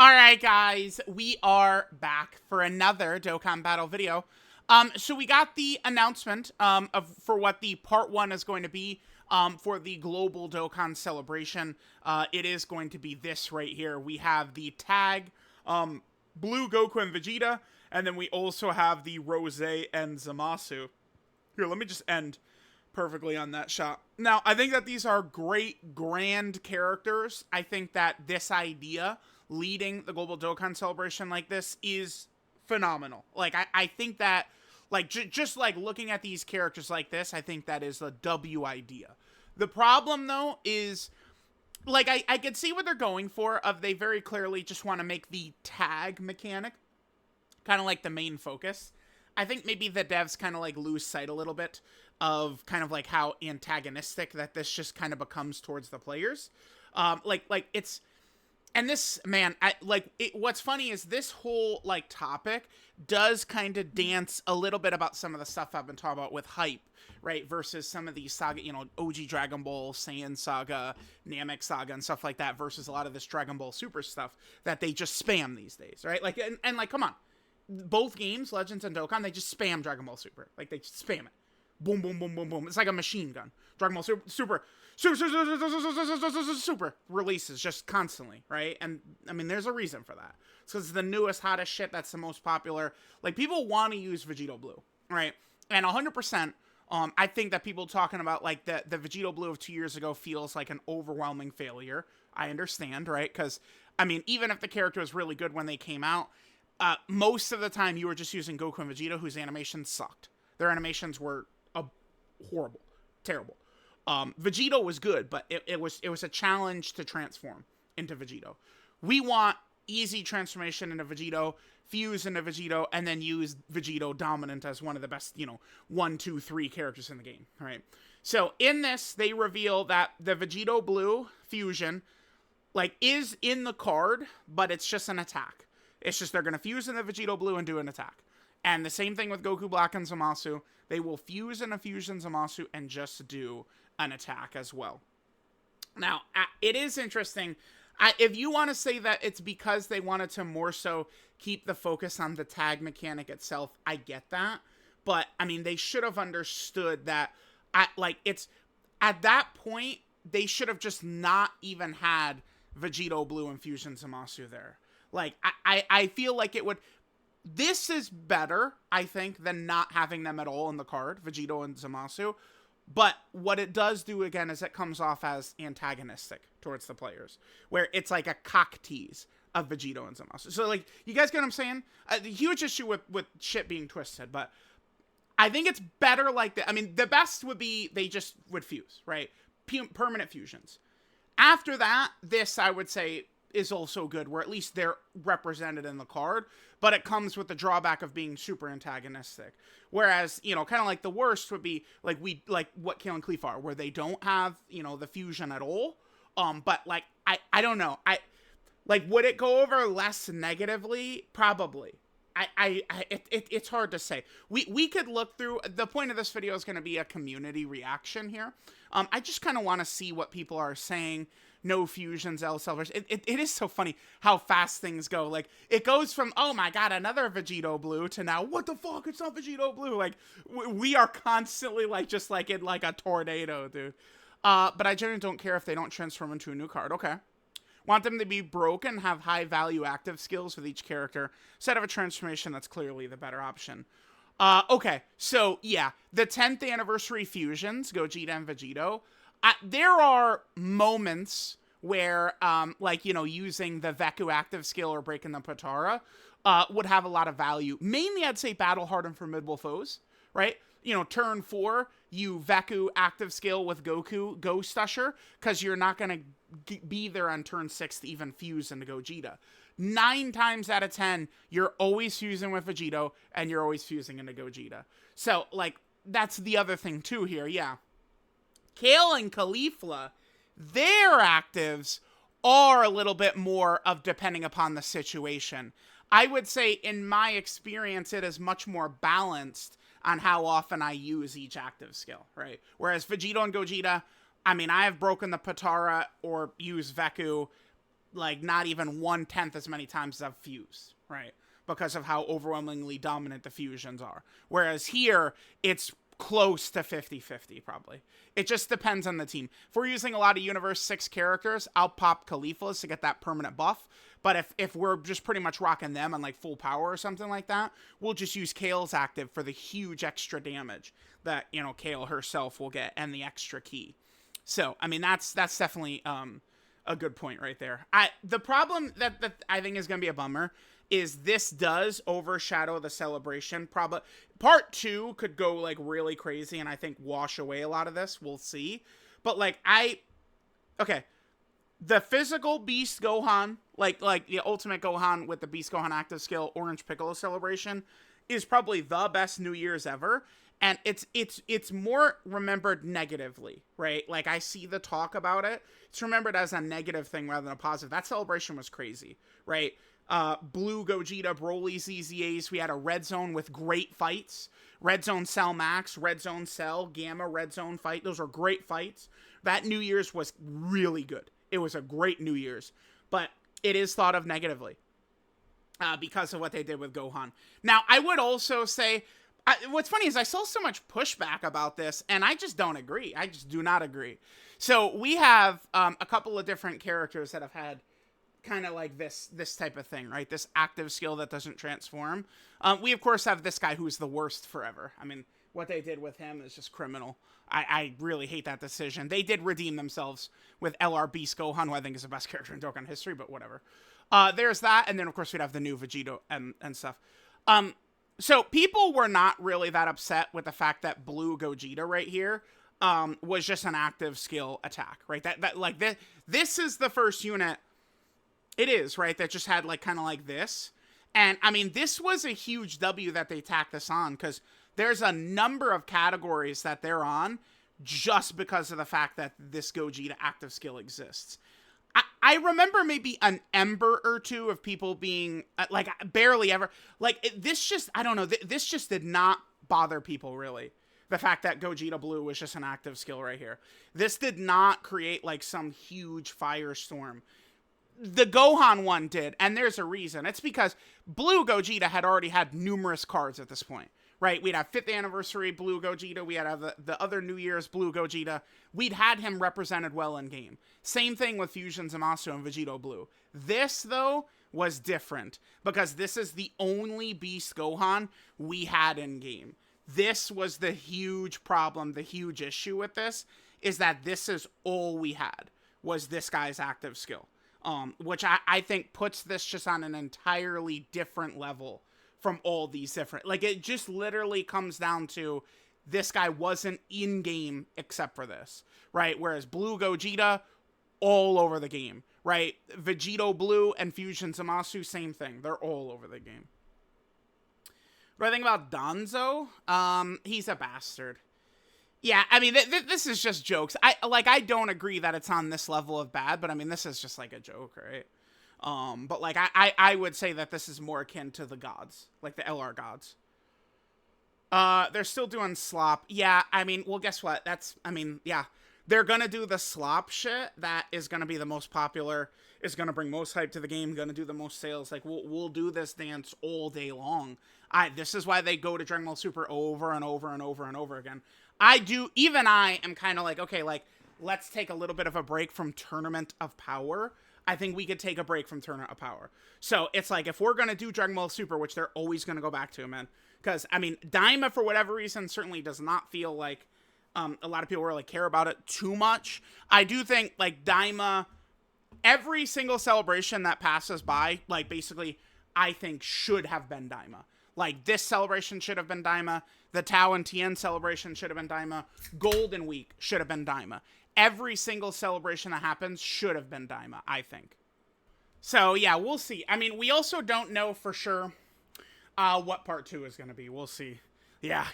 Alright guys, we are back for another Dokkan Battle video. So we got the announcement for what the part 1 is going to be for the global Dokkan celebration. It is going to be this right here. We have the tag Blue Goku and Vegeta, and then we also have the Rose and ZAMASU. Here, let me just end perfectly on that shot. Now, I think that these are great, grand characters. I think that this idea leading the global Dokkan celebration like this is phenomenal. Like, I think that, like, just like looking at these characters like this, I think that is a W idea. The problem, though, is, like, I could see what they're going for, of they very clearly just want to make the tag mechanic kind of like the main focus. I think maybe the devs kind of like lose sight a little bit of kind of like how antagonistic that this just kind of becomes towards the players. Like it's, and this, man, what's funny is this whole like topic does kind of dance a little bit about some of the stuff I've been talking about with hype, right? Versus some of these saga, you know, OG Dragon Ball, Saiyan Saga, Namek Saga, and stuff like that, versus a lot of this Dragon Ball Super stuff that they just spam these days, right? Like, and like, come on. Both games, Legends and Dokkan, they just spam Dragon Ball Super. Like, they just spam it. Boom, boom, boom, boom, boom. It's like a machine gun. Dragon Ball Super releases just constantly, right? And, I mean, there's a reason for that. It's because it's the newest, hottest shit that's the most popular. Like, people want to use Vegito Blue, right? And 100%, I think that people talking about, like, the Vegito Blue of 2 years ago feels like an overwhelming failure. I understand, right? Because, I mean, even if the character was really good when they came out, most of the time you were just using Goku and Vegeta, whose animations sucked. Their animations were horrible, terrible. Vegito was good, but it was a challenge to transform into Vegito. We want easy transformation into Vegito, fuse into Vegito, and then use Vegito dominant as one of the best, you know, 1, 2, 3 characters in the game, right? So in this, they reveal that the Vegito Blue fusion, like, is in the card, but it's just an attack. It's just they're going to fuse in the Vegito Blue and do an attack. And the same thing with Goku Black and ZAMASU. They will fuse in a fusion ZAMASU and just do an attack as well. Now, it is interesting. If you want to say that it's because they wanted to more so keep the focus on the tag mechanic itself, I get that. But, I mean, they should have understood that, it's at that point, they should have just not even had Vegito Blue and fusion ZAMASU there. Like, I feel like it would... This is better, I think, than not having them at all in the card, Vegito and ZAMASU. But what it does do, again, is it comes off as antagonistic towards the players. Where it's like a cock tease of Vegito and ZAMASU. So, like, you guys get what I'm saying? The huge issue with shit being twisted, but I think it's better like that. I mean, the best would be they just would fuse, right? Permanent fusions. After that, this, I would say, is also good, where at least they're represented in the card, but it comes with the drawback of being super antagonistic. Whereas, you know, kind of like the worst would be like what Kale and Cleef are, where they don't have, you know, the fusion at all. But like I don't know. Would it go over less negatively? Probably. It's hard to say. We could look through. The point of this video is going to be a community reaction here. I just kind of want to see what people are saying. No fusions, L Selvers. It is so funny how fast things go. Like, it goes from, oh my god, another Vegito Blue, to now, what the fuck, it's not Vegito Blue. Like, we are constantly, like, just like in, like, a tornado, dude. But I generally don't care if they don't transform into a new card. Okay. Want them to be broken, have high value active skills with each character, instead of a transformation that's clearly the better option. Okay, so, yeah, the 10th anniversary fusions, Gogeta and Vegito. There are moments where, like, you know, using the Veku active skill or breaking the Potara would have a lot of value. Mainly, I'd say battle hardened formidable foes, right? You know, turn 4, you Veku active skill with Goku Ghost Usher, because you're not going to be there on turn 6 to even fuse into Gogeta. 9 times out of 10, you're always fusing with Vegito, and you're always fusing into Gogeta. So, like, that's the other thing, too, here, yeah. Kale and Caulifla, their actives are a little bit more of depending upon the situation. I would say, in my experience, it is much more balanced on how often I use each active skill, right? Whereas Vegito and Gogeta, I mean, I have broken the Potara or used Veku like not even 1/10 as many times as I've fused, right? Because of how overwhelmingly dominant the fusions are. Whereas here, it's close to 50-50 probably. It just depends on the team. If we're using a lot of Universe 6 characters, I'll pop Khalifa's to get that permanent buff. But if we're just pretty much rocking them on like full power or something like that, we'll just use Kale's active for the huge extra damage that, you know, Kale herself will get and the extra key. So, I mean, that's definitely a good point right there. The problem that I think is going to be a bummer is this does overshadow the celebration. Probably part 2 could go like really crazy and I think wash away a lot of this. We'll see. But like okay. The physical Beast Gohan, like the Ultimate Gohan with the Beast Gohan active skill, Orange Piccolo celebration, is probably the best New Year's ever. And it's more remembered negatively, right? Like I see the talk about it. It's remembered as a negative thing rather than a positive. That celebration was crazy, right? Blue Gogeta, Broly, ZZAs. We had a Red Zone with great fights. Red Zone Cell Max, Red Zone Cell, Gamma, Red Zone fight. Those were great fights. That New Year's was really good. It was a great New Year's. But it is thought of negatively because of what they did with Gohan. Now, I would also say, what's funny is I saw so much pushback about this, and I just don't agree. I just do not agree. So we have a couple of different characters that have had kind of like this type of thing, right? This active skill that doesn't transform. We, of course, have this guy who's the worst forever. I mean, what they did with him is just criminal. I really hate that decision. They did redeem themselves with LR Beast Gohan, who I think is the best character in Dokkan history, but whatever. There's that, and then, of course, we'd have the new Vegito and stuff. So people were not really that upset with the fact that Blue Gogeta right here was just an active skill attack, right? This is the first unit. It is, right? That just had like kind of like this. And I mean, this was a huge W that they tacked this on because there's a number of categories that they're on just because of the fact that this Gogeta active skill exists. I remember maybe an ember or two of people being like barely ever like this just, I don't know. This just did not bother people really. The fact that Gogeta Blue was just an active skill right here. This did not create like some huge firestorm. The Gohan one did, and there's a reason. It's because Blue Gogeta had already had numerous cards at this point, right? We'd have 5th anniversary Blue Gogeta. We had the other New Year's Blue Gogeta. We'd had him represented well in game. Same thing with Fusion ZAMASU and Vegito Blue. This, though, was different because this is the only Beast Gohan we had in game. This was the huge problem, the huge issue with this, is that this is all we had, was this guy's active skill. Which I think puts this just on an entirely different level from all these different, like it just literally comes down to this guy wasn't in game except for this, right? Whereas Blue Gogeta, all over the game, right? Vegito Blue and Fusion ZAMASU, same thing. They're all over the game. What do I think about Danzo? He's a bastard. Yeah, I mean, this is just jokes. I don't agree that it's on this level of bad, but I mean, this is just like a joke, right? But like, I would say that this is more akin to the gods, like the LR gods. They're still doing slop. Yeah, I mean, well, guess what? Yeah. They're gonna do the slop shit. That is gonna be the most popular. Is gonna bring most hype to the game. Gonna do the most sales. Like, we'll do this dance all day long. This is why they go to Dragon Ball Super over and over and over and over again. Even I am kind of like, okay, like, let's take a little bit of a break from Tournament of Power. I think we could take a break from Tournament of Power. So it's like, if we're going to do Dragon Ball Super, which they're always going to go back to, man. Because, I mean, Daima, for whatever reason, certainly does not feel like a lot of people really care about it too much. I do think, like, Daima, every single celebration that passes by, like, basically, I think should have been Daima. Like, this celebration should have been Daima. The Tao and Tien celebration should have been Daima. Golden Week should have been Daima. Every single celebration that happens should have been Daima, I think. So, yeah, we'll see. I mean, we also don't know for sure what part 2 is going to be. We'll see. Yeah.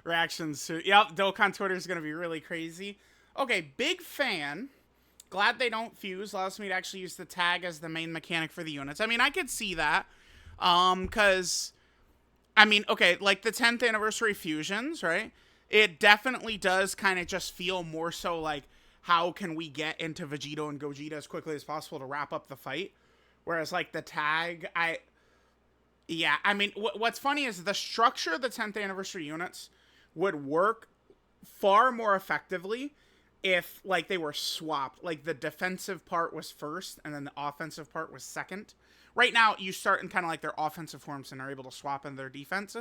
Reactions to... Yep, Dokkan Twitter is going to be really crazy. Okay, big fan. Glad they don't fuse. Allows me to actually use the tag as the main mechanic for the units. I mean, I could see that. Because... I mean, okay, like the 10th anniversary fusions, right? It definitely does kind of just feel more so like how can we get into Vegito and Gogeta as quickly as possible to wrap up the fight. Whereas, like, the tag, yeah, I mean, what's funny is the structure of the 10th anniversary units would work far more effectively if, like, they were swapped. Like, the defensive part was first, and then the offensive part was second. Right now, you start in kind of like their offensive forms and are able to swap in their defense.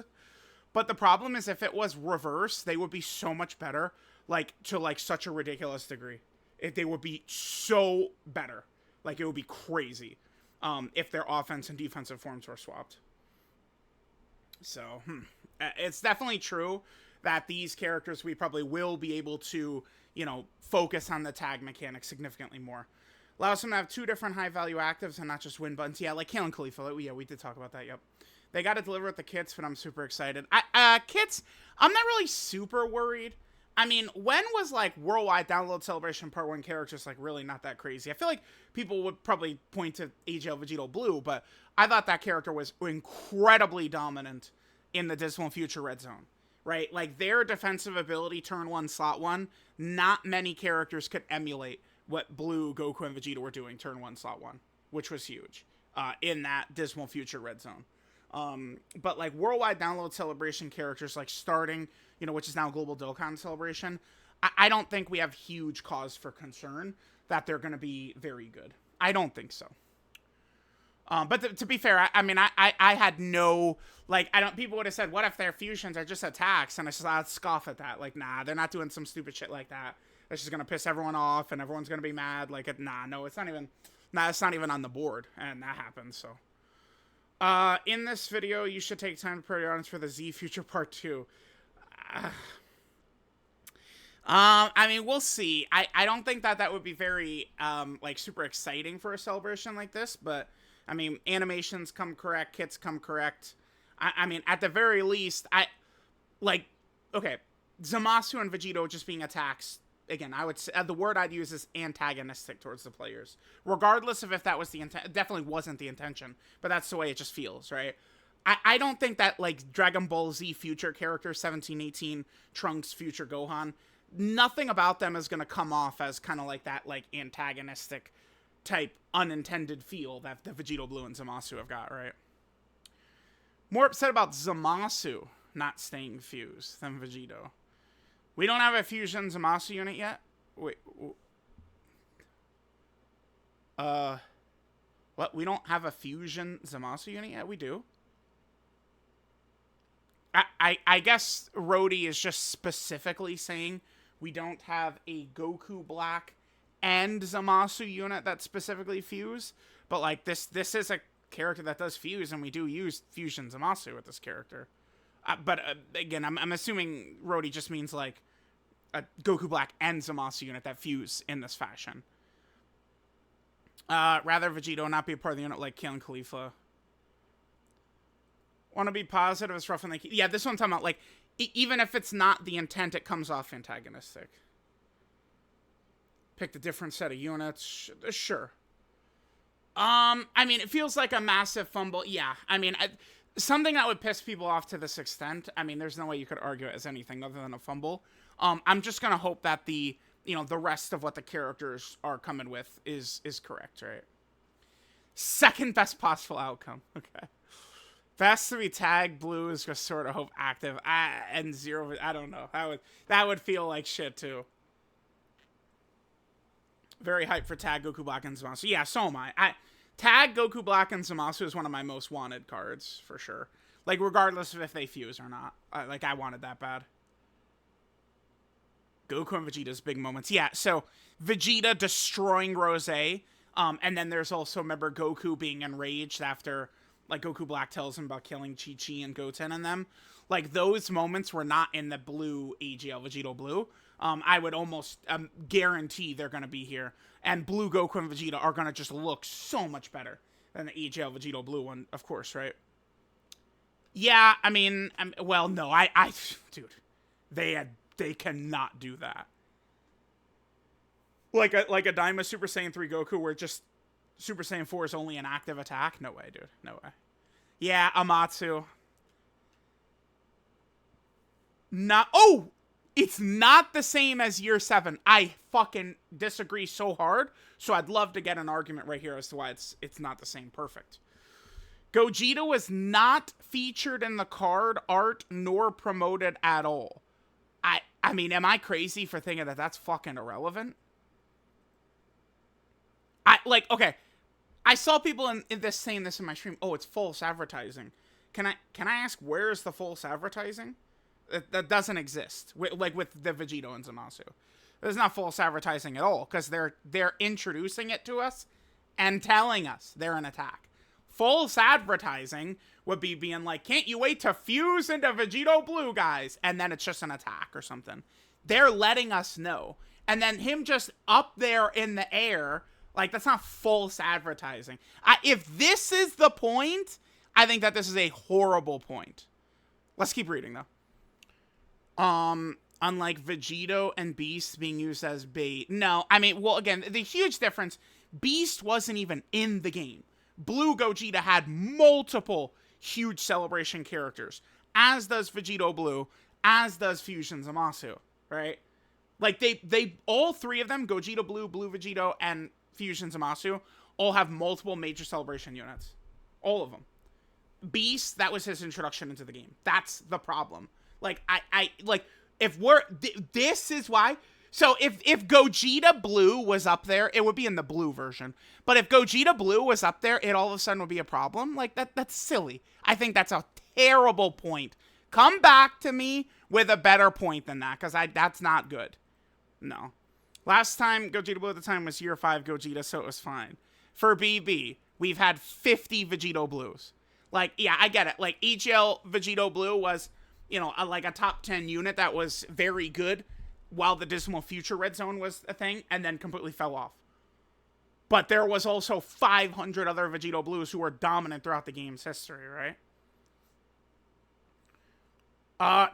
But the problem is, if it was reverse, they would be so much better, like, to, like, such a ridiculous degree. If they would be so better. Like, it would be crazy if their offense and defensive forms were swapped. So, it's definitely true that these characters, we probably will be able to, you know, focus on the tag mechanic significantly more. Allows them to have 2 different high-value actives and not just win buttons. Yeah, like Kale and Khalifa. Yeah, we did talk about that, yep. They got to deliver with the kits, but I'm super excited. Kits, I'm not really super worried. I mean, when was, like, Worldwide Download Celebration Part 1 characters, like, really not that crazy? I feel like people would probably point to AGL Vegito Blue, but I thought that character was incredibly dominant in the Dismal Future Red Zone, right? Like, their defensive ability, turn 1, slot 1, not many characters could emulate what Blue, Goku, and Vegeta were doing turn 1, slot 1, which was huge in that Dismal Future Red Zone. But, like, Worldwide Download Celebration characters, like, starting, you know, which is now Global Dokkan Celebration, I don't think we have huge cause for concern that they're going to be very good. I don't think so. But to be fair, I mean, I had no, like, people would have said, what if their fusions are just attacks? And I'd scoff at that. Like, nah, they're not doing some stupid shit like that. That's just going to piss everyone off and everyone's going to be mad. Like, no, it's not even on the board. And that happens, so. In this video, you should take time to prepare your audience for the Z Future Part 2. I mean, we'll see. I don't think that would be very, like, super exciting for a celebration like this, but, I mean, animations come correct, kits come correct. I mean, at the very least, okay, Zamasu and Vegito just being attacks, again, I would say, the word I'd use is antagonistic towards the players. Regardless of if that was the intent, it definitely wasn't the intention, but that's the way it just feels, right? I don't think that, like, Dragon Ball Z Future characters, 1718, Trunks, Future Gohan, nothing about them is going to come off as kind of like that, like, antagonistic type unintended feel that the Vegito Blue and Zamasu have got, right? More upset about Zamasu not staying fused than Vegito. We don't have a fusion Zamasu unit yet? Wait. What? We don't have a fusion Zamasu unit yet? We do. I guess Rhodey is just specifically saying we don't have a Goku Black and Zamasu unit that specifically fuse. But, like, this is a character that does fuse, and we do use fusion Zamasu with this character. But again, I'm assuming Rhodey just means, like, a Goku Black and Zamasu unit that fuse in this fashion. Rather Vegito not be a part of the unit like Kale and Khalifa. Want to be positive, it's rough and like... Yeah, this one I'm talking about, like, even if it's not the intent, it comes off antagonistic. Picked a different set of units. Sure. I mean, it feels like a massive fumble. Yeah, I mean... something that would piss people off to this extent, I mean, there's no way you could argue it as anything other than a fumble. I'm just going to hope that the rest of what the characters are coming with is correct, right? Second best possible outcome. Okay. Best to be tagged Blue is just sort of hope active. And zero, I don't know. That would feel like shit, too. Very hyped for tag Goku Black and Zamasu. Yeah, so am I. Tag Goku Black and Zamasu is one of my most wanted cards, for sure. Like, regardless of if they fuse or not. I wanted that bad. Goku and Vegeta's big moments. Yeah, so Vegeta destroying Rose. And then there's also, remember, Goku being enraged after, like, Goku Black tells him about killing Chi-Chi and Goten and them. Like, those moments were not in the blue AGL Vegito Blue. I would almost guarantee they're going to be here. And Blue Goku and Vegeta are going to just look so much better than the AGL Vegito Blue one, of course, right? Yeah, I mean, well, no, dude, they cannot do that. Like a Daima Super Saiyan 3 Goku where just Super Saiyan 4 is only an active attack? No way, dude. No way. Yeah, Amatsu. Oh! It's not the same as Year 7. I fucking disagree so hard. So I'd love to get an argument right here as to why it's not the same. Perfect. Gogeta was not featured in the card art nor promoted at all. I mean, am I crazy for thinking that that's fucking irrelevant? Okay. I saw people in this saying this in my stream. Oh, it's false advertising. Can I ask, where is the false advertising? That doesn't exist. Like with the Vegito and ZAMASU. There's not false advertising at all, because they're introducing it to us and telling us they're an attack. False advertising would be being like, can't you wait to fuse into Vegito Blue, guys? And then it's just an attack or something. They're letting us know. And then him just up there in the air, like, that's not false advertising. If this is the point, I think that this is a horrible point. Let's keep reading, though. Unlike Vegito and Beast being used as bait. No, I mean, well, again, the huge difference, Beast wasn't even in the game. Blue Gogeta had multiple huge celebration characters, as does Vegito Blue, as does Fusion ZAMASU, right? Like, they all three of them, Gogeta Blue, Blue Vegito, and Fusion ZAMASU, all have multiple major celebration units. All of them. Beast, that was his introduction into the game. That's the problem. Like, this is why. So if Gogeta Blue was up there, it would be in the blue version. But if Gogeta Blue was up there, it all of a sudden would be a problem. Like, that's silly. I think that's a terrible point. Come back to me with a better point than that, because that's not good. No. Last time Gogeta Blue at the time was Year 5 Gogeta, so it was fine. For BB, we've had 50 Vegito Blues. Like, yeah, I get it. Like, EGL Vegito Blue was, you know, like a top 10 unit that was very good while the Dismal Future Red Zone was a thing, and then completely fell off. But there was also 500 other Vegito Blues who were dominant throughout the game's history, right?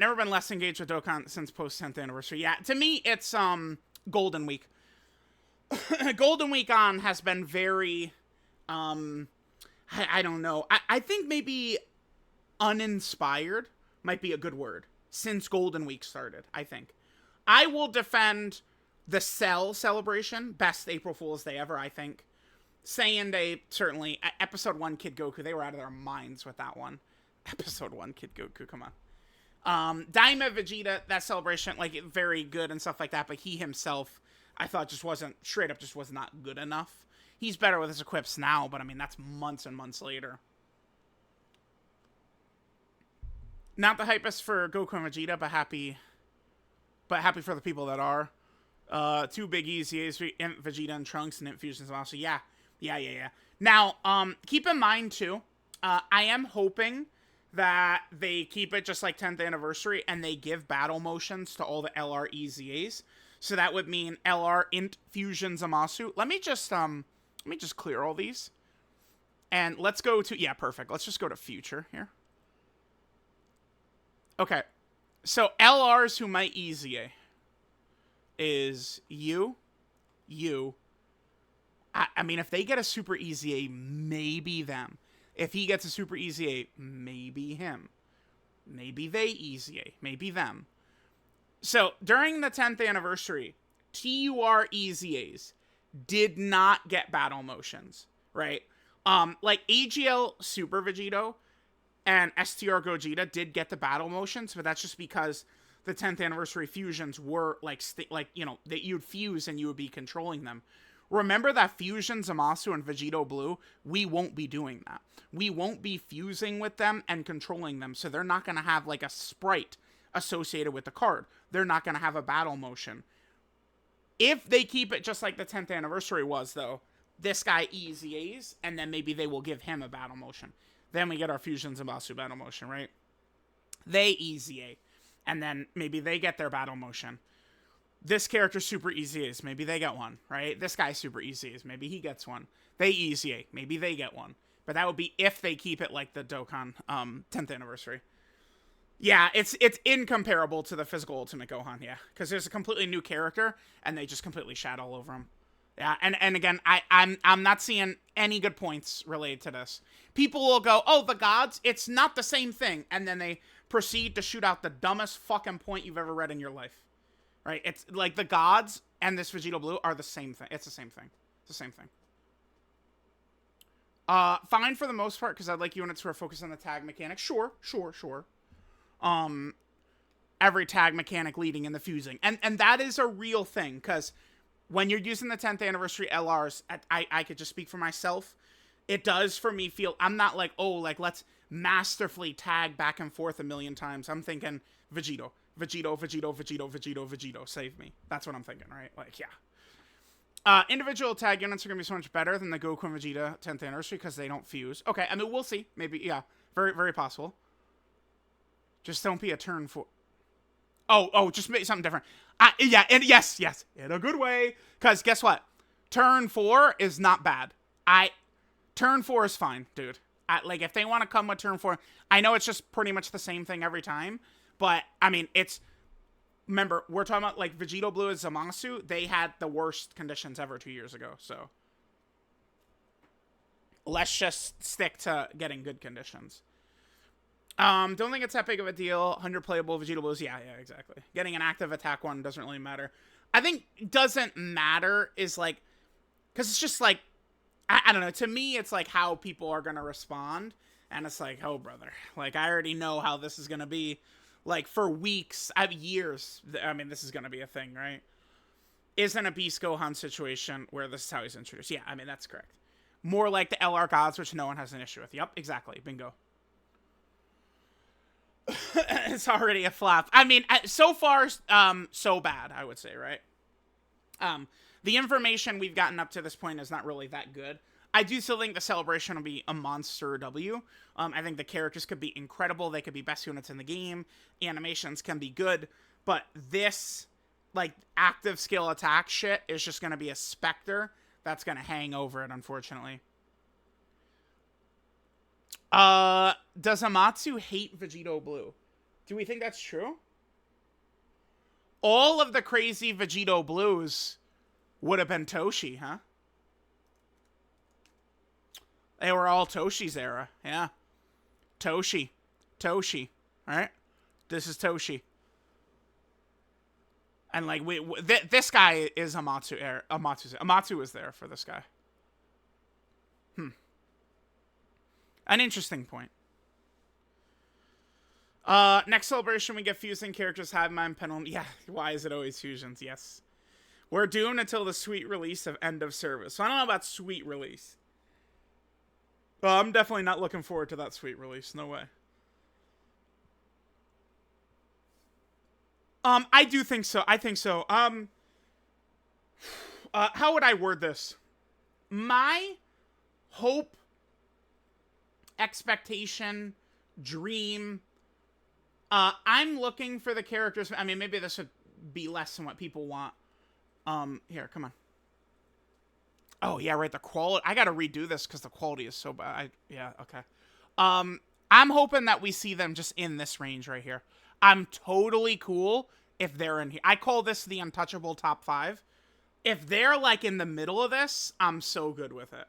Never been less engaged with Dokkan since post-10th anniversary. Yeah, to me, it's, Golden Week. Golden Week on has been very, I don't know. I think maybe uninspired might be a good word since Golden Week started, I think. I will defend the Cell celebration, best April Fool's Day ever, I think. Saiyan Day, certainly. Episode 1 Kid Goku, they were out of their minds with that one. Episode 1 Kid Goku, come on. Daima Vegeta, that celebration, like, very good and stuff like that, but he himself, I thought just wasn't, straight up just was not good enough. He's better with his equips now, but I mean, that's months and months later. Not the hypest for Goku and Vegeta, but happy for the people that are. 2 big EZAs, Vegeta and Trunks and Infusions also. Yeah. Now, keep in mind, too, I am hoping that they keep it just like 10th anniversary and they give battle motions to all the LR EZAs. So that would mean LR Int Fusion ZAMASU. Let me just clear all these. And let's go to, yeah, perfect. Let's just go to Future here. Okay. So LRs who might EZA is you. I mean, if they get a Super EZA, maybe them. If he gets a Super EZA, maybe him. Maybe they EZA. Maybe them. So, during the 10th anniversary, TUR EZAs did not get battle motions, right? Like, AGL Super Vegito and STR Gogeta did get the battle motions, but that's just because the 10th anniversary fusions were, like, you know, that you'd fuse and you would be controlling them. Remember that Fusion ZAMASU and Vegito Blue, we won't be doing that. We won't be fusing with them and controlling them, so they're not going to have, like, a sprite associated with the card. They're not going to have a battle motion. If they keep it just like the 10th anniversary was, though, this guy EZAs, and then maybe they will give him a battle motion. Then we get our Fusion ZAMASU battle motion, right? They EZA, and then maybe they get their battle motion. This character super EZAs, maybe they get one, right? This guy super EZAs, maybe he gets one. They EZA, maybe they get one. But that would be if they keep it like the Dokkan 10th anniversary. Yeah, it's incomparable to the physical Ultimate Gohan, yeah. Because there's a completely new character, and they just completely shat all over him. Yeah, and again, I'm not seeing any good points related to this. People will go, oh, the gods, it's not the same thing. And then they proceed to shoot out the dumbest fucking point you've ever read in your life. right? It's like the gods and this Vegito Blue are the same thing. It's the same thing. It's the same thing. Fine for the most part, because I'd like units who are focused on the tag mechanic. Sure. Every tag mechanic leading in the fusing. And that is a real thing, because when you're using the 10th anniversary LRs, I could just speak for myself. It does, for me, feel... I'm not like, oh, like, let's masterfully tag back and forth a million times. I'm thinking Vegito. Save me. That's what I'm thinking, right? Like, yeah. Individual tag units are going to be so much better than the Goku and Vegeta 10th anniversary because they don't fuse. Okay, I mean, we'll see. Maybe, yeah. Very, very possible. Just don't be a turn 4. Oh, just make something different. Yeah, and yes, in a good way. Because guess what? Turn 4 is not bad. Turn 4 is fine, dude. Like, if they want to come with turn 4, I know it's just pretty much the same thing every time. But, I mean, it's... Remember, we're talking about, like, Vegito Blue and ZAMASU. They had the worst conditions ever 2 years ago, so... Let's just stick to getting good conditions. Don't think it's that big of a deal. 100 playable Vegito Blues. Yeah, exactly. Getting an active attack one doesn't really matter. I think doesn't matter is, like... Because it's just, like... I don't know. To me, it's, like, how people are going to respond. And it's like, oh, brother. Like, I already know how this is going to be. Like, for weeks, years, I mean, this is going to be a thing, right? Isn't a Beast Gohan situation where this is how he's introduced. Yeah, I mean, that's correct. More like the LR gods, which no one has an issue with. Yep, exactly. Bingo. It's already a flop. I mean, so far, so bad, I would say, right? The information we've gotten up to this point is not really that good. I do still think the celebration will be a monster W. I think the characters could be incredible. They could be best units in the game. Animations can be good. But this, like, active skill attack shit is just going to be a specter that's going to hang over it, unfortunately. Does Amatsu hate Vegito Blue? Do we think that's true? All of the crazy Vegito Blues would have been Toshi, huh? They were all Toshi's era. Yeah. Toshi. Alright? This is Toshi. And, like, this guy is Amatsu era. Amatsu was there for this guy. An interesting point. Next celebration, we get fusing characters, Hive Mind, Pendulum. Yeah, why is it always fusions? Yes. We're doomed until the sweet release of End of Service. So I don't know about sweet release. Well, I'm definitely not looking forward to that sweet release. No way. I do think so. I think so. How would I word this? My hope, expectation, dream. I'm looking for the characters. I mean, maybe this would be less than what people want. Here, come on. Oh, yeah, right, the quality. I gotta redo this because the quality is so bad. Yeah, okay. I'm hoping that we see them just in this range right here. I'm totally cool if they're in here. I call this the untouchable top 5. If they're, like, in the middle of this, I'm so good with it.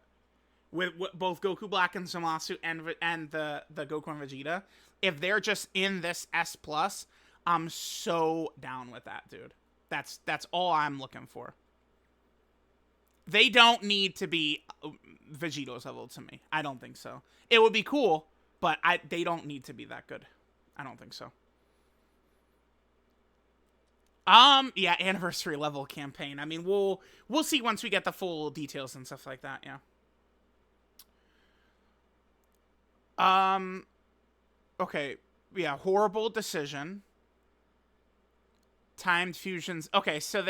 With both Goku Black and ZAMASU and the Goku and Vegeta. If they're just in this S+, I'm so down with that, dude. That's all I'm looking for. They don't need to be Vegito's level to me. I don't think so. It would be cool, but they don't need to be that good. I don't think so. Yeah, anniversary level campaign. I mean, we'll see once we get the full details and stuff like that, yeah. Okay. Yeah, horrible decision. Timed fusions. Okay, so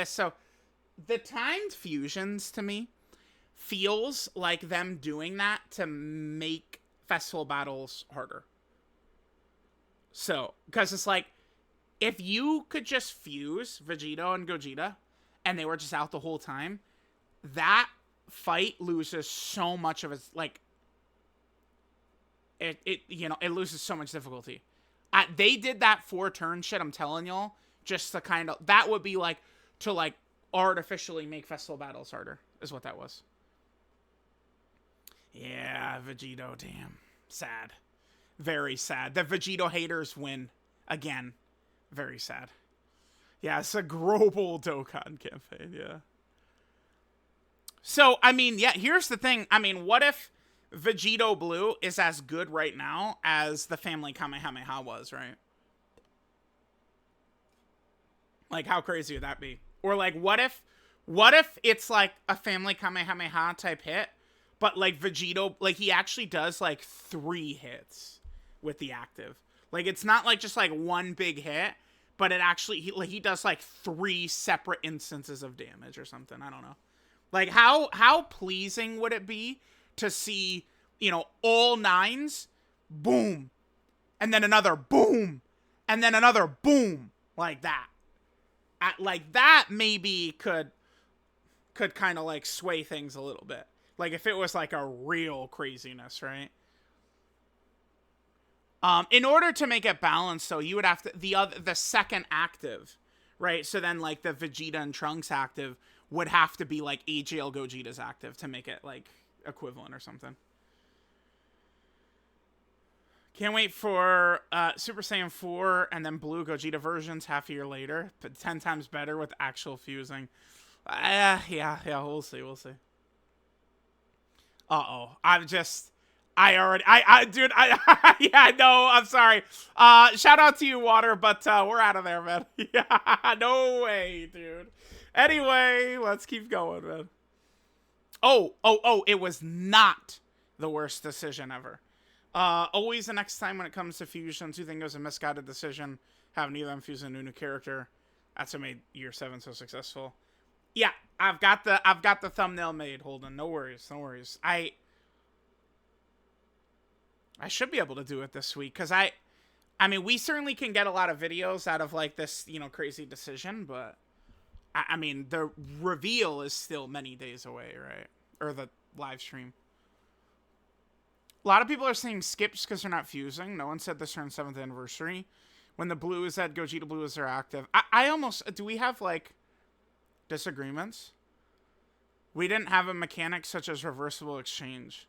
the timed fusions, to me, feels like them doing that to make festival battles harder. So, because it's like, if you could just fuse Vegito and Gogeta, and they were just out the whole time, that fight loses so much of its, like, it loses so much difficulty. They did that 4-turn shit, I'm telling y'all, just to kind of, that would be like, to, like, artificially make festival battles harder, is what that was. Yeah, Vegito, damn. Sad. Very sad. The Vegito haters win. Again. Very sad. Yeah, it's a global Dokkan campaign, yeah. So, I mean, yeah, here's the thing. I mean, what if Vegito Blue is as good right now as the Family Kamehameha was, right? Like, how crazy would that be? Or, like, what if it's, like, a Family Kamehameha type hit, but, like, Vegito, like, he actually does, like, 3 hits with the active. Like, it's not, like, just, like, one big hit, but it actually, he does, like, 3 separate instances of damage or something. I don't know. Like, how pleasing would it be to see, you know, all 9s, boom, and then another boom, and then another boom, like that. Like, that maybe could kind of, like, sway things a little bit. Like, if it was, like, a real craziness, right? In order to make it balanced, though, you would have to, the second active, right? So then, like, the Vegeta and Trunks active would have to be, like, AGL Gogeta's active to make it, like, equivalent or something. Can't wait for Super Saiyan 4 and then Blue Gogeta versions half a year later. But 10 times better with actual fusing. Yeah, we'll see. Uh-oh. Dude, yeah, no, I'm sorry. Shout out to you, Water, but we're out of there, man. Yeah, no way, dude. Anyway, let's keep going, man. Oh, it was not the worst decision ever. Always the next time when it comes to fusions, you think it was a misguided decision, having neither of them fuse a new character. That's what made Year 7 so successful. Yeah, I've got the thumbnail made, Holden. No worries. I should be able to do it this week, because I mean, we certainly can get a lot of videos out of, like, this, you know, crazy decision, but I mean, the reveal is still many days away, right? Or the live stream. A lot of people are saying skips because they're not fusing. No one said this during 7th anniversary. When the blue is at Gogeta Blue is their active. I almost, do we have, like, disagreements? We didn't have a mechanic such as reversible exchange.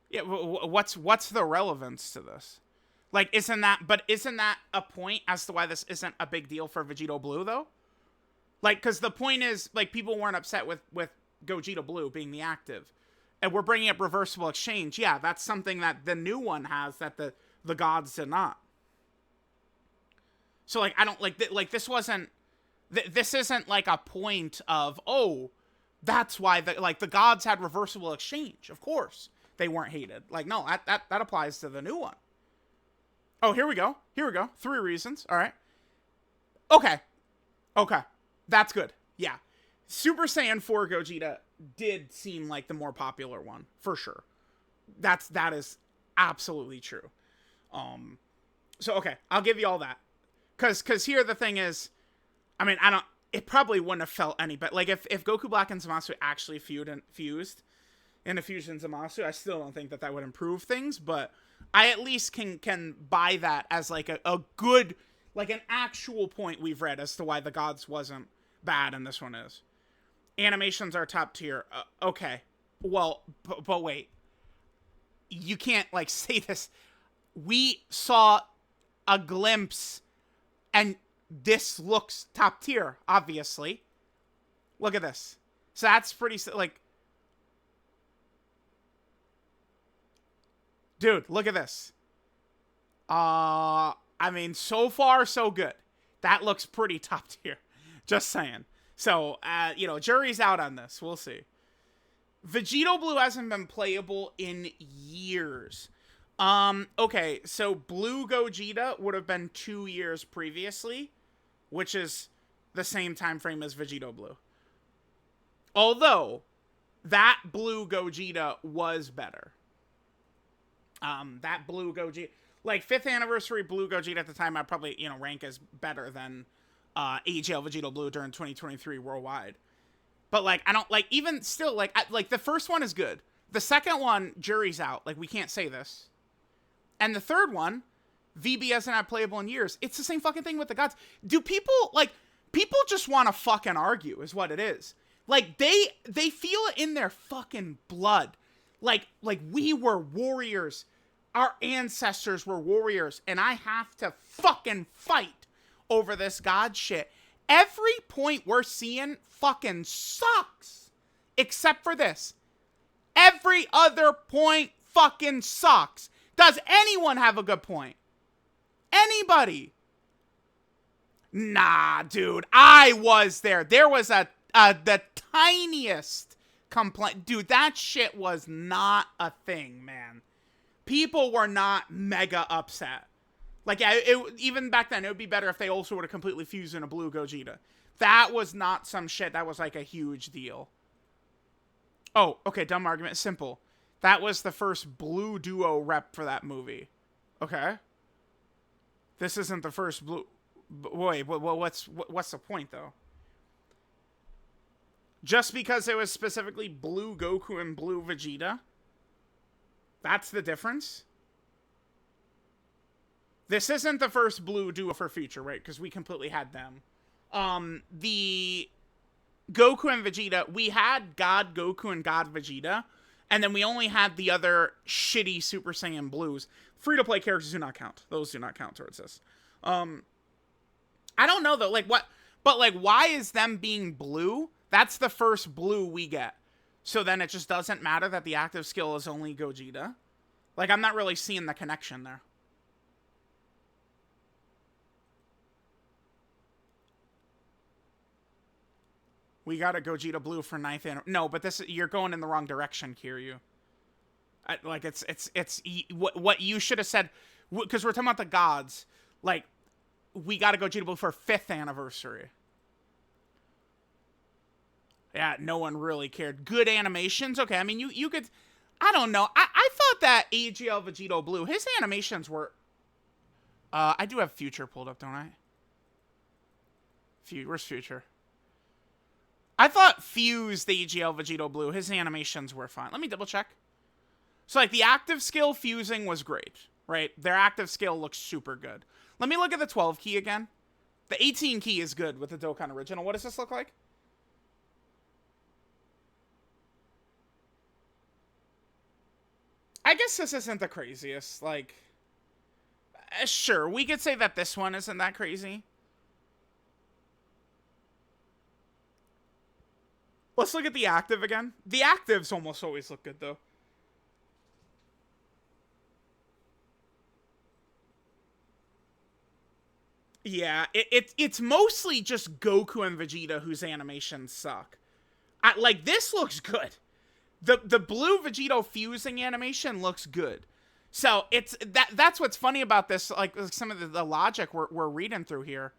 Yeah, what's the relevance to this? Like, isn't that a point as to why this isn't a big deal for Vegito Blue, though? Like, because the point is, like, people weren't upset with Gogeta Blue being the active. And we're bringing up reversible exchange. Yeah, that's something that the new one has that the gods did not. So, like, I don't, like, this wasn't, this isn't, like, a point of, oh, that's why, the gods had reversible exchange. Of course they weren't hated. Like, no, that applies to the new one. Oh, here we go. 3 reasons. All right. Okay. That's good. Yeah. Super Saiyan 4 Gogeta did seem like the more popular one, for sure. That is absolutely true. So, okay, I'll give you all that. Because here the thing is, I mean, it probably wouldn't have felt any better. Like, if Goku Black and Zamasu actually fused in a fusion Zamasu, I still don't think that would improve things, but I at least can buy that as, like, a good, like, an actual point we've read as to why the gods wasn't bad and this one is. Animations are top tier. Okay. Well, but wait. You can't, like, say this. We saw a glimpse, and this looks top tier, obviously. Look at this. So that's pretty, like... Dude, look at this. I mean, so far, so good. That looks pretty top tier. Just saying. So, you know, jury's out on this. We'll see. Vegito Blue hasn't been playable in years. Okay, so Blue Gogeta would have been 2 years previously, which is the same time frame as Vegito Blue. Although, that Blue Gogeta was better. That Blue Gogeta, like, 5th anniversary Blue Gogeta at the time, I'd probably, you know, rank as better than AGL Vegito Blue during 2023 worldwide. But, like, I don't, like, even still, like, like, the first one is good. The second one, jury's out. Like, we can't say this. And the third one, VB hasn't had playable in years. It's the same fucking thing with the gods. Do people, like, people just want to fucking argue is what it is. Like, they feel it in their fucking blood. Like, we were warriors. Our ancestors were warriors. And I have to fucking fight over this God shit. Every point we're seeing fucking sucks. Except for this. Every other point fucking sucks. Does anyone have a good point? Anybody? Nah, dude. I was there. There was the tiniest complaint. Dude, that shit was not a thing, man. People were not mega upset. Like, even back then, it would be better if they also would have completely fused in a blue Gogeta. That was not some shit that was, like, a huge deal. Oh, okay, dumb argument. Simple. That was the first blue duo rep for that movie. Okay? This isn't the first blue... Wait, what's the point, though? Just because it was specifically blue Goku and blue Vegeta? That's the difference? This isn't the first blue duo for Future, right? Because we completely had them. The Goku and Vegeta, we had God Goku and God Vegeta, and then we only had the other shitty Super Saiyan Blues. Free-to-play characters do not count. Those do not count towards this. I don't know, though. Like, what? But, like, why is them being blue? That's the first blue we get. So then it just doesn't matter that the active skill is only Gogeta? Like, I'm not really seeing the connection there. We got a Gogeta Blue for 9th anniversary. No, but this, you're going in the wrong direction, Kiryu. Like, it's what you should have said, because we're talking about the gods. Like, we got a Gogeta Blue for 5th anniversary. Yeah, no one really cared. Good animations? Okay, I mean, you could... I don't know. I thought that AGL Vegito Blue, his animations were... I do have Future pulled up, don't I? Where's Future? I thought Fuse, the AGL Vegito Blue, his animations were fine. Let me double check. So, like, the active skill fusing was great, right? Their active skill looks super good. Let me look at the 12 key again. The 18 key is good with the Dokkan Original. What does this look like? I guess this isn't the craziest. Like, sure, we could say that this one isn't that crazy. Let's look at the active again. The actives almost always look good, though. Yeah, it's mostly just Goku and Vegeta whose animations suck. Like, this looks good. The blue Vegito fusing animation looks good. So, that's what's funny about this, like some of the logic we're reading through here.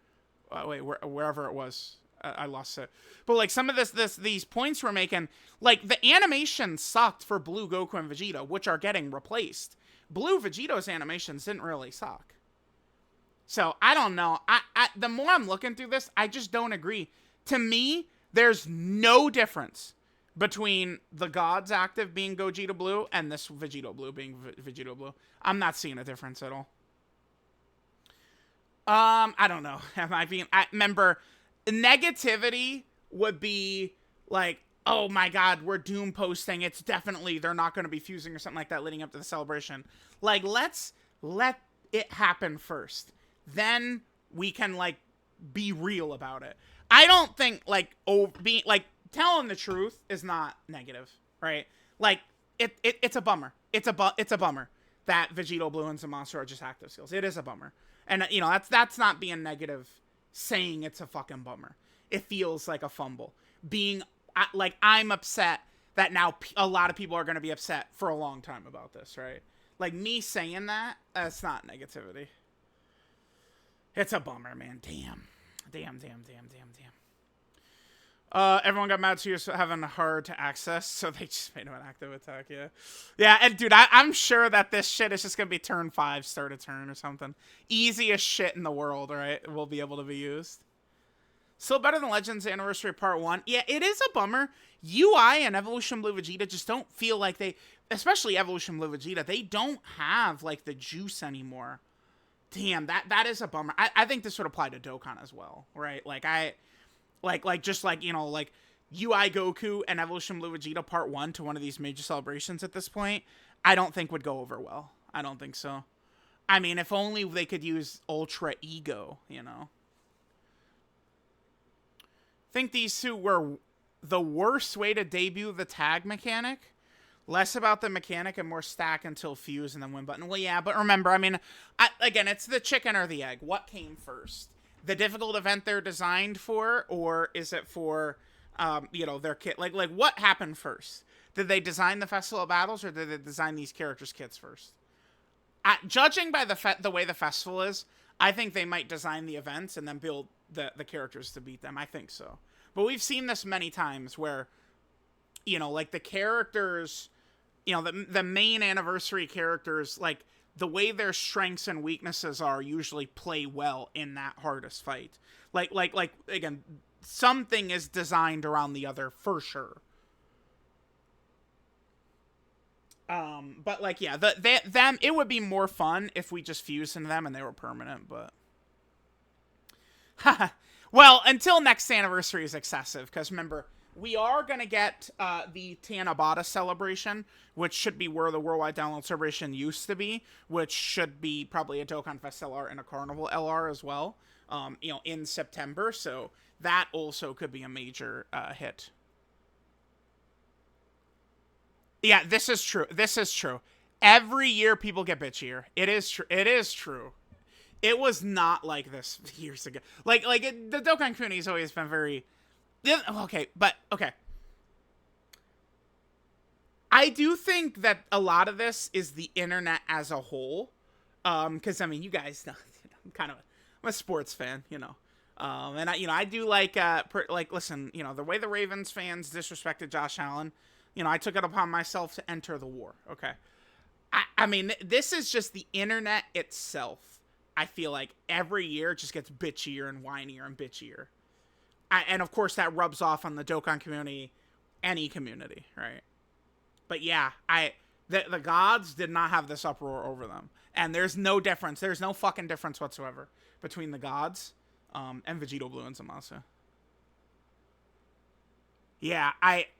Wait, wherever it was. I lost it. But, like, some of these points we're making, like, the animation sucked for blue Goku and Vegeta, which are getting replaced. Blue Vegito's animations didn't really suck. So, I don't know. The more I'm looking through this, I just don't agree. To me, there's no difference between the Gods active being Gogeta Blue and this Vegito Blue being Vegito Blue. I'm not seeing a difference at all. I don't know. Remember, negativity would be like, oh my god, we're doom posting. It's definitely, they're not going to be fusing or something like that leading up to the celebration. Like, let's let it happen first. Then we can, like, be real about it. I don't think, like, telling the truth is not negative, right? Like, it's a bummer. It's a bummer that Vegito Blue and ZAMASU are just active skills. It is a bummer. And, you know, that's not being negative, saying it's a fucking bummer. It feels like a fumble. Being, like, I'm upset that now a lot of people are going to be upset for a long time about this, right? Like, me saying that's not negativity. It's a bummer, man. Damn. Everyone got mad to having hard to access, so they just made him an active attack, yeah. Yeah, and dude, I'm sure that this shit is just gonna be turn 5, start a turn or something. Easiest shit in the world, right? Will be able to be used. Still better than Legends Anniversary Part 1. Yeah, it is a bummer. UI and Evolution Blue Vegeta just don't feel like they, especially Evolution Blue Vegeta, they don't have, like, the juice anymore. Damn, that is a bummer. I think this would apply to Dokkan as well, right? Like, just like, you know, like, UI Goku and Evolution Blue Vegeta Part 1 to one of these major celebrations at this point, I don't think would go over well. I don't think so. I mean, if only they could use Ultra Ego, you know? think these two were the worst way to debut the tag mechanic. Less about the mechanic and more stack until fuse and then win button. Well, yeah, but remember, I mean, again, it's the chicken or the egg. What came first? The difficult event they're designed for, or is it for, their kit? Like what happened first? Did they design the Festival of Battles, or did they design these characters' kits first? Judging by the way the festival is, I think they might design the events and then build the characters to beat them. I think so. But we've seen this many times where, like the characters, the main anniversary characters, like the way their strengths and weaknesses are usually play well in that hardest fight. Like again, something is designed around the other for sure. But like, yeah, them, it would be more fun if we just fused into them and they were permanent, but well, until next anniversary is excessive, because remember, we are going to get the Tanabata celebration, which should be where the Worldwide Download Celebration used to be, which should be probably a Dokkan Fest LR and a Carnival LR as well, in September, so that also could be a major hit. Yeah, this is true. This is true. Every year people get bitchier. It is true. It is true. It was not like this years ago. The Dokkan community has always been very... Okay. I do think that a lot of this is the internet as a whole. Because, I mean, you guys know, I'm a sports fan, and I do listen, the way the Ravens fans disrespected Josh Allen, I took it upon myself to enter the war, okay? I mean, this is just the internet itself. I feel like every year it just gets bitchier and whinier and bitchier. And of course that rubs off on the Dokkan community, any community, right? But yeah, the gods did not have this uproar over them. And there's no difference. There's no fucking difference whatsoever between the gods and Vegito Blue and ZAMASU. Yeah,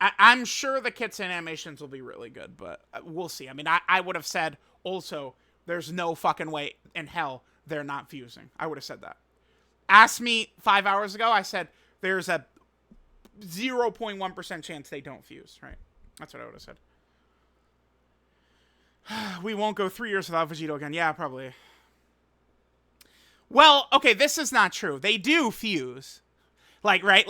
I'm sure the kits and animations will be really good, but we'll see. I mean, I would have said also, there's no fucking way in hell they're not fusing. I would have said that. Ask me 5 hours ago, I said there's a 0.1% chance they don't fuse, right? That's what I would have said. We won't go 3 years without Vegito again. Yeah, probably. Well, okay, this is not true. They do fuse. Right?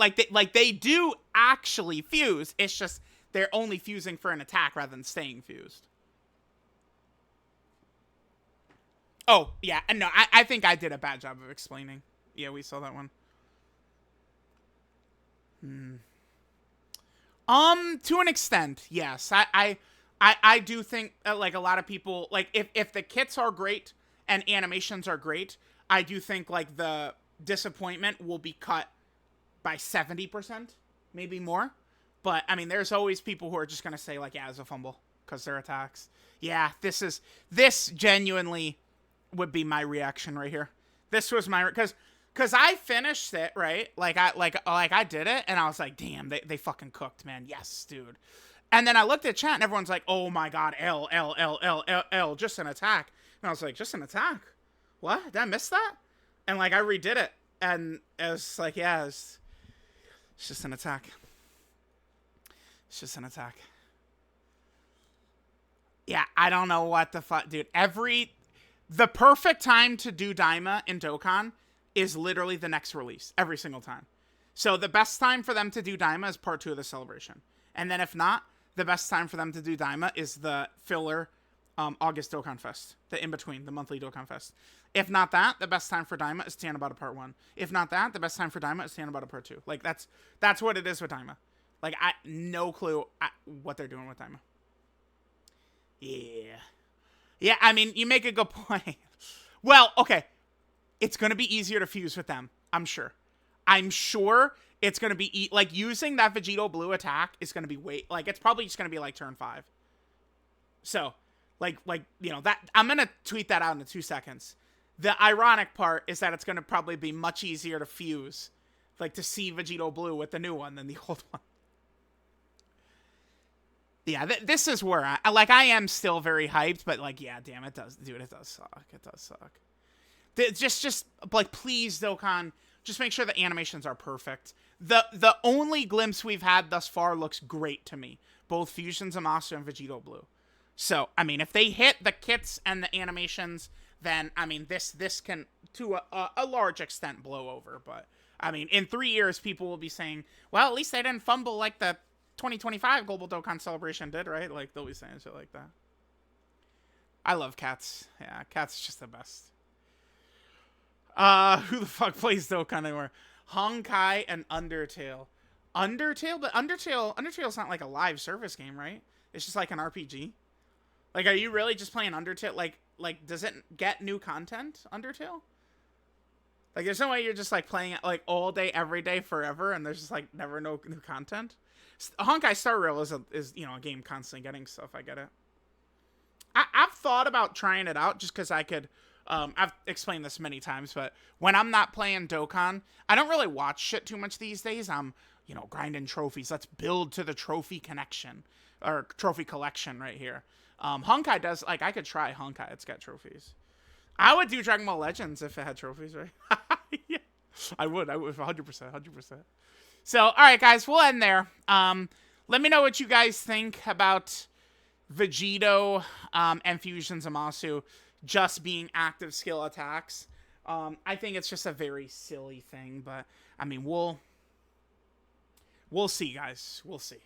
They do actually fuse. It's just they're only fusing for an attack rather than staying fused. Oh, yeah. No, I think I did a bad job of explaining. Yeah, we saw that one. To an extent, yes. I do think like a lot of people, like if the kits are great and animations are great, I do think like the disappointment will be cut by 70%, maybe more. But I mean, there's always people who are just gonna say like, yeah, it's a fumble because they're attacks. Yeah, this genuinely would be my reaction right here. This was my, because I finished it, right? I did it, and I was like, damn, they fucking cooked, man. Yes, dude. And then I looked at chat, and everyone's like, oh my god, L, just an attack. And I was like, just an attack? What? Did I miss that? And like, I redid it, and it was like, yeah, it's just an attack. It's just an attack. Yeah, I don't know what the fuck, dude. The perfect time to do Daima in Dokkan is literally the next release, every single time. So the best time for them to do Daima is part 2 of the celebration. And then if not, the best time for them to do Daima is the filler August Dokkan Fest. The in-between, the monthly Dokkan Fest. If not that, the best time for Daima is Tanabata Part 1. If not that, the best time for Daima is Tanabata Part 2. Like, that's what it is with Daima. Like, no clue what they're doing with Daima. Yeah. Yeah, I mean, you make a good point. Well, okay. It's going to be easier to fuse with them, I'm sure. I'm sure it's going to be, like, using that Vegito Blue attack is going to be it's probably just going to be, like, turn 5. So, like, that, I'm going to tweet that out in 2 seconds. The ironic part is that it's going to probably be much easier to fuse, like, to see Vegito Blue with the new one than the old one. Yeah, this is where I am still very hyped, but, like, yeah, damn, it does, dude, it does suck. It does suck. Just, like, please, Dokkan, Just make sure the animations are perfect. The only glimpse we've had thus far looks great to me. Both Fusion ZAMASU and Vegito Blue. So, I mean, if they hit the kits and the animations, then, I mean, this can, to a large extent, blow over. But, I mean, in 3 years, people will be saying, well, at least they didn't fumble like the 2025 Global Dokkan Celebration did, right? Like, they'll be saying shit like that. I love cats. Yeah, cats is just the best. Who the fuck plays Dokkan anymore? Honkai and Undertale. Undertale? But Undertale's not like a live service game, right? It's just like an RPG. Like, are you really just playing Undertale? Like, does it get new content, Undertale? Like, there's no way you're just, like, playing it, like, all day, every day, forever, and there's just, like, never no new content? Honkai Star Rail is, you know, a game constantly getting stuff. I get it. I've thought about trying it out just because I could... I've explained this many times, but when I'm not playing Dokkan, I don't really watch shit too much these days. I'm, you know, grinding trophies. Let's build to the trophy connection, or trophy collection right here. Honkai does, like, I could try Honkai. It's got trophies. I would do Dragon Ball Legends if it had trophies, right? Yeah. I would 100%. So, all right, guys, we'll end there. Let me know what you guys think about Vegito and Fusion ZAMASU just being active skill attacks. I think it's just a very silly thing, but I mean, we'll see, guys. We'll see.